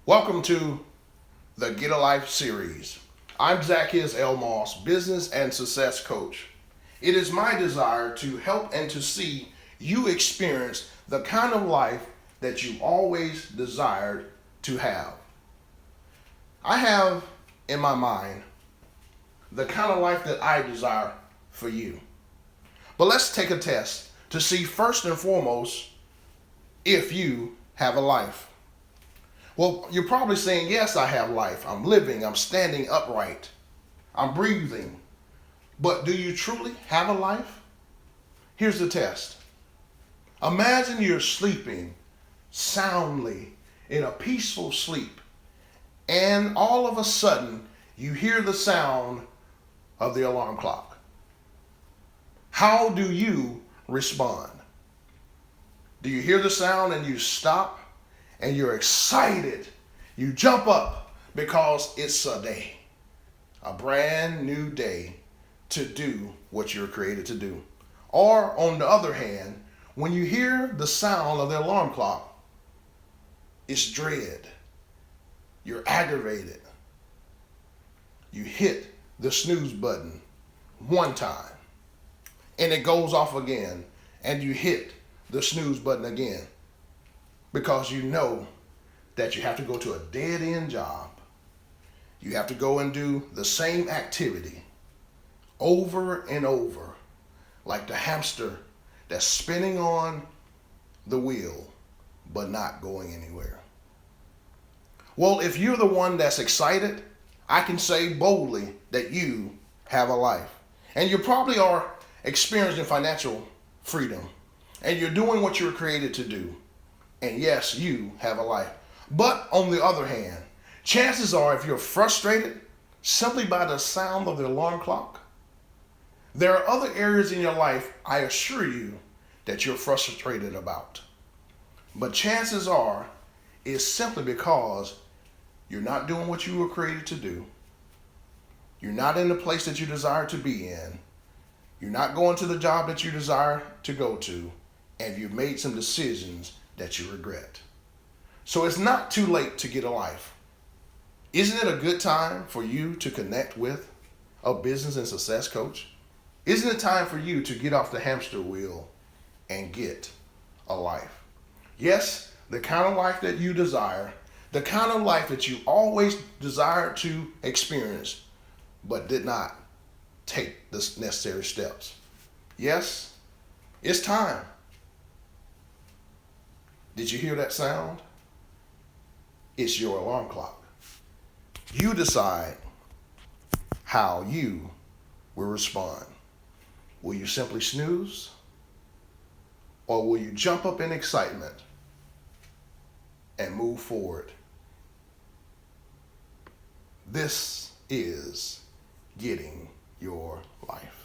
Welcome to the Get a Life series. I'm Zacchaeus L. Moss, business and success coach. It is my desire to help and to see you experience the kind of life that you always desired to have. I have in my mind the kind of life that I desire for you. But let's take a test to see first and foremost if you have a life. Well, you're probably saying, yes, I have life. I'm living, I'm standing upright, I'm breathing. But do you truly have a life? Here's the test. Imagine you're sleeping soundly in a peaceful sleep, and all of a sudden you hear the sound of the alarm clock. How do you respond? Do you hear the sound and you stop? And you're excited. You jump up because it's a brand new day to do what you're created to do. Or on the other hand, when you hear the sound of the alarm clock, it's dread. You're aggravated. You hit the snooze button one time and it goes off again, and you hit the snooze button again. Because you know that you have to go to a dead-end job. You have to go and do the same activity over and over, like the hamster that's spinning on the wheel but not going anywhere. Well, if you're the one that's excited, I can say boldly that you have a life. And you probably are experiencing financial freedom, and you're doing what you were created to do. And yes, you have a life. But on the other hand, chances are if you're frustrated simply by the sound of the alarm clock, there are other areas in your life, I assure you, that you're frustrated about. But chances are it's simply because you're not doing what you were created to do. You're not in the place that you desire to be in. You're not going to the job that you desire to go to. And you've made some decisions that you regret. So it's not too late to get a life. Isn't it a good time for you to connect with a business and success coach? Isn't it time for you to get off the hamster wheel and get a life? Yes, the kind of life that you desire, the kind of life that you always desired to experience, but did not take the necessary steps. Yes, it's time. Did you hear that sound? It's your alarm clock. You decide how you will respond. Will you simply snooze? Or will you jump up in excitement and move forward? This is getting your life.